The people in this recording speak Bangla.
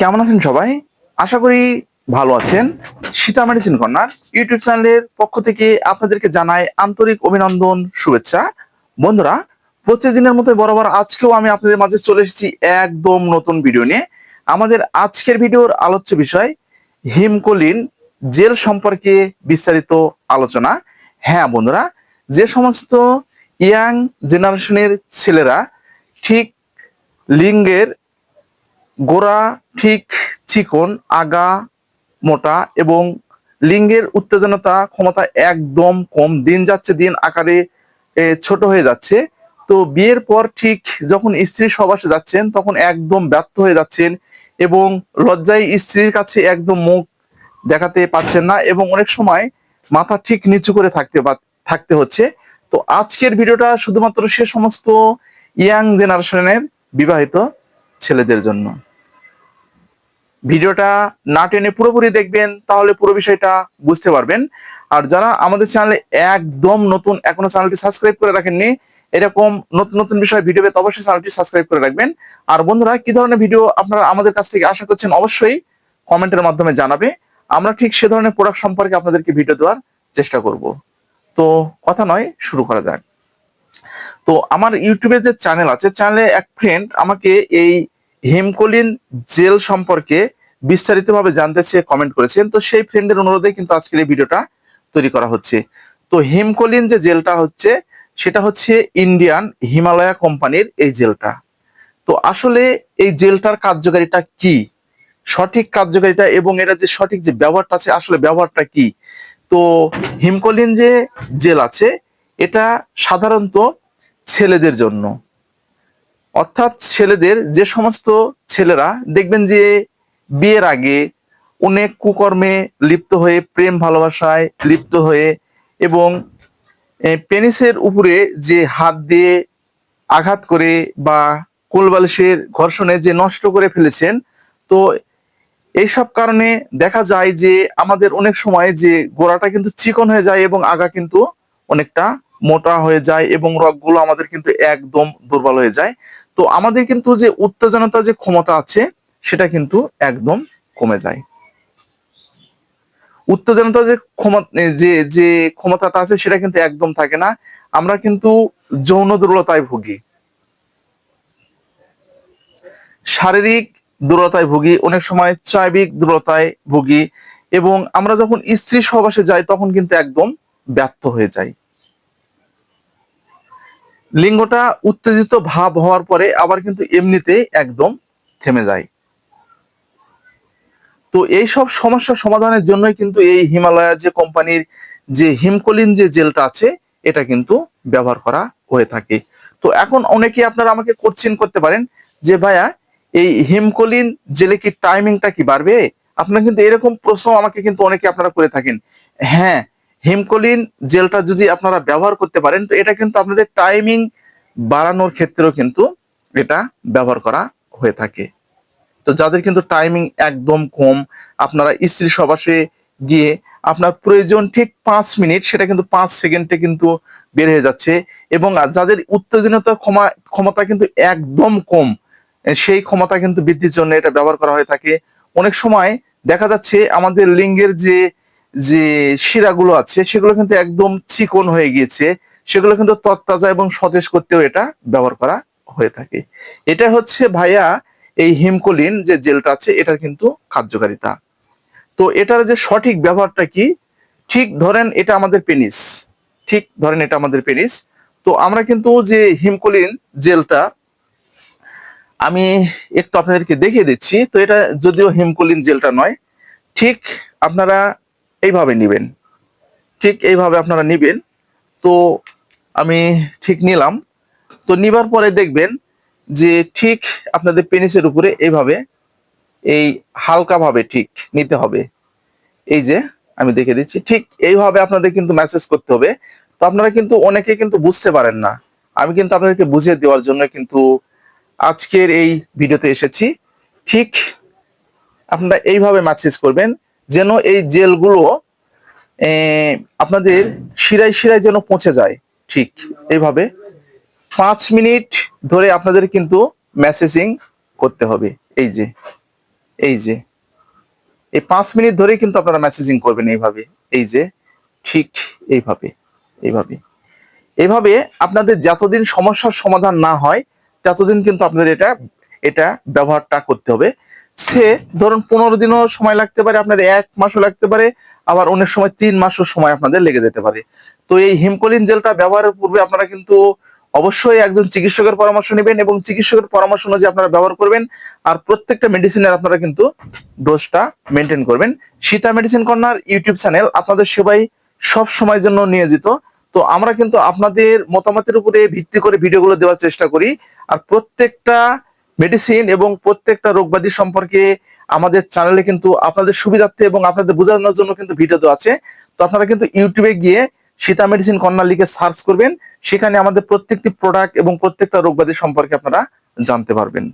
কেমন আছেন সবাই? আশা করি ভালো আছেন। সীতা মেডিসিন কর্নার ইউটিউব চ্যানেলের পক্ষ থেকে আপনাদেরকে জানাই আন্তরিক অভিনন্দন, শুভেচ্ছা। বন্ধুরা, প্রতিদিনের মতো বরাবর আজকেও আমি আপনাদের মাঝে চলে এসেছি একদম নতুন ভিডিও নিয়ে। আমাদের আজকের ভিডিওর আলোচ্য বিষয় হিমকোলিন জেল সম্পর্কে বিস্তারিত আলোচনা। হ্যাঁ বন্ধুরা, যে সমস্ত ইয়াং জেনারেশনের ছেলেরা ঠিক লিঙ্গের গোড়া ঠিক চিকন, আগা মোটা এবং লিঙ্গের উত্তেজনতা ক্ষমতা একদম কম, দিন যাচ্ছে দিন আকারে ছোট হয়ে যাচ্ছে। তো বিয়ের পর ঠিক যখন স্ত্রীর সহবাসে যাচ্ছেন তখন একদম ব্যর্থ হয়ে যাচ্ছেন এবং লজ্জায় স্ত্রীর কাছে একদম মুখ দেখাতে পাচ্ছেন না এবং অনেক সময় মাথা ঠিক নিচু করে থাকতে হচ্ছে। তো আজকের ভিডিওটা শুধুমাত্র সে সমস্ত ইয়াং জেনারেশনের বিবাহিত ছেলেদের জন্য। ভিডিওটা না টেনে পুরোপুরি দেখবেন, তাহলে পুরো বিষয়টা বুঝতে পারবেন। আর যারা আমাদের চ্যানেলে একদম নতুন, এখনো চ্যানেলটি সাবস্ক্রাইব করে রাখেননি, এরকম নতুন নতুন বিষয় ভিডিও পেতে অবশ্যই চ্যানেলটি সাবস্ক্রাইব করে রাখবেন। আর বন্ধুরা, কি ধরনের ভিডিও আপনারা আমাদের কাছ থেকে আশা করছেন অবশ্যই কমেন্টের মাধ্যমে জানাবে। আমরা ঠিক সে ধরনের প্রোডাক্ট সম্পর্কে আপনাদেরকে ভিডিও দেওয়ার চেষ্টা করব। তো কথা নয়, শুরু করা যাক। তো আমার ইউটিউবে যে চ্যানেল আছে, চ্যানেলে এক ফ্রেন্ড আমাকে এই হিমকোলিন জেল সম্পর্কে বিস্তারিতভাবে জানতে চেয়ে কমেন্ট করেছেন। তো সেই ফ্রেন্ডের অনুরোধে কিন্তু আজকের এই ভিডিওটা তৈরি করা হচ্ছে। তো হিমকোলিন যে জেলটা হচ্ছে, সেটা হচ্ছে ইন্ডিয়ান হিমালয়া কোম্পানির এই জেলটা। তো আসলে এই জেলটার কার্যকারিতা কি, সঠিক কার্যকারিতা এবং এটা যে সঠিক যে ব্যবহারটা আছে, আসলে ব্যবহারটা কি। তো হিমকোলিন যে জেল আছে, এটা সাধারণত ছেলেদের জন্য, অর্থাৎ ছেলেদের, যে সমস্ত ছেলেরা দেখবেন যে বিয়ের আগে অনেক কুকর্মে লিপ্ত হয়ে, প্রেম ভালোবাসায় লিপ্ত হয়ে এবং পেনিসের উপরে যে হাত দিয়ে আঘাত করে বা কোলবালিশের ঘর্ষণে যে নষ্ট করে ফেলেছেন। তো এইসব কারণে দেখা যায় যে আমাদের অনেক সময় যে গোড়াটা কিন্তু চিকন হয়ে যায় এবং আগা কিন্তু অনেকটা মোটা হয়ে যায় এবং রগগুলো আমাদের কিন্তু একদম দুর্বল হয়ে যায়। তো আমাদের কিন্তু যে উত্তেজনতা যে ক্ষমতা আছে, সেটা কিন্তু একদম কমে যায়। উত্তেজনতা যে ক্ষমতা, যে ক্ষমতাটা আছে, সেটা কিন্তু একদম থাকে না। আমরা কিন্তু যৌন দুর্বলতায় ভুগি, শারীরিক দুর্বলতায় ভুগি, অনেক সময় জৈবিক দুর্বলতায় ভুগি এবং আমরা যখন স্ত্রী সহবাসে যাই তখন কিন্তু একদম ব্যর্থ হয়ে যাই। লিঙ্গটা উত্তেজিত ভাব হওয়ার পরে আবার কিন্তু এমনিতেই একদম থেমে যায়। তো এই সব সমস্যা সমাধানের জন্যই কিন্তু এই হিমালয়া যে কোম্পানির যে হিমকোলিন যে জেলটা আছে, এটা কিন্তু ব্যবহার করা হয়ে থাকে। তো এখন অনেকে আপনারা আমাকে কোশ্চেন করতে পারেন যে ভাইয়া, এই হিমকোলিন জেলে কি টাইমিংটা কি বাড়বে? আপনারা কিন্তু এরকম প্রশ্ন আমাকে কিন্তু অনেকে আপনারা করে থাকেন। হ্যাঁ, হিমকোলিন জেলটা যদি আপনারা ব্যবহার করতে পারেন, তো এটা কিন্তু আপনাদের টাইমিং বাড়ানোর ক্ষেত্রেও কিন্তু এটা ব্যবহার করা হয়ে থাকে। তো যাদের কিন্তু টাইমিং একদম কম, আপনারা স্ত্রী সহবাসে গিয়ে আপনার প্রয়োজন ঠিক 5 মিনিট, সেটা কিন্তু 5 সেকেন্ডে কিন্তু বের হয়ে যাচ্ছে। এবং যাদের উত্তেজনতা ক্ষমতা কিন্তু একদম কম, সেই ক্ষমতা কিন্তু বৃদ্ধির জন্য এটা ব্যবহার করা হয়ে থাকে। অনেক সময় দেখা যাচ্ছে আমাদের লিঙ্গের যে যে শিরাগুলো আছে, সেগুলো কিন্তু একদম চিকন হয়ে গিয়েছে, সেগুলো কিন্তু তরতাজা এবং সতেজ করতেও এটা ব্যবহার করা হয়ে থাকে। এটা হচ্ছে ভাইয়া এই হিমকোলিন যে জেলটা আছে, এটার কিন্তু কার্যকারিতা। তো এটার যে সঠিক ব্যবহারটা কি, ঠিক ধরেন এটা আমাদের পেনিস, ঠিক ধরেন এটা আমাদের পেনিস। তো আমরা কিন্তু যে হিমকোলিন জেলটা আমি একটু আপনাদেরকে দেখিয়ে দিচ্ছি। তো এটা যদিও হিমকোলিন জেলটা নয়, ঠিক আপনারা এইভাবে নিবেন, ঠিক এইভাবে আপনারা নিবেন। তো আমি ঠিক নিলাম। তো নিবার পরে দেখবেন যে ঠিক আপনাদের পেনিসের উপরে এইভাবে, এই হালকা ভাবে ঠিক নিতে হবে। এই যে আমি দেখে দিচ্ছি, ঠিক এইভাবে আপনাদের কিন্তু মেসেজ করতে হবে। তো আপনারা কিন্তু অনেকে কিন্তু বুঝতে পারেন না, আমি কিন্তু আপনাদেরকে বুঝিয়ে দেওয়ার জন্য কিন্তু আজকের এই ভিডিওতে এসেছি। ঠিক আপনারা এইভাবে মেসেজ করবেন যেন এই জেলগুলো আপনাদের শিরায় শিরায় যেন পৌঁছে যায়। ঠিক এইভাবে 5 মিনিট ধরে আপনাদের কিন্তু মেসেজিং করতে হবে। এই যে এই যে এই 5 মিনিট ধরেই কিন্তু আপনারা মেসেজিং করবেন এইভাবে, এই যে ঠিক এইভাবে এইভাবে এইভাবে আপনাদের যতদিন সমস্যার সমাধান না হয় ততদিন কিন্তু আপনাদের এটা ব্যবহারটা করতে হবে। সে ধরুন 15 দিনও সময় লাগতে পারে, আপনাদের 1 মাসও লাগতে পারে, আবার অনেক সময় 3 মাসও সময় আপনাদের লেগে যেতে পারে। তো এই হিমকোলিন জেলটা ব্যবহারের পূর্বে আপনারা কিন্তু অবশ্যই একজন চিকিৎসকের পরামর্শ নেবেন এবং চিকিৎসকের পরামর্শ অনুযায়ী আপনারা ব্যবহার করবেন। আর প্রত্যেকটা মেডিসিনের আপনারা কিন্তু ডোজটা মেনটেন করবেন। Sita medicine corner YouTube channel আপনাদের সেবায় সব সময়ের জন্য নিয়োজিত। তো আমরা কিন্তু আপনাদের মতামতের উপরে ভিত্তি করে ভিডিওগুলো দেওয়ার চেষ্টা করি। আর প্রত্যেকটা মেডিসিন এবং প্রত্যেকটা রোগব্যাধি সম্পর্কে আমাদের চ্যানেলে কিন্তু আপনাদের সুবিধার্থে এবং আপনাদের বোঝানোর জন্য কিন্তু ভিডিও দেওয়া আছে। তো আপনারা কিন্তু ইউটিউবে গিয়ে সীতা মেডিসিন কর্নার লিখে সার্চ করবেন, সেখানে আমাদের প্রত্যেকটি প্রোডাক্ট এবং প্রত্যেকটা রোগব্যাধি সম্পর্কে আপনারা জানতে পারবেন।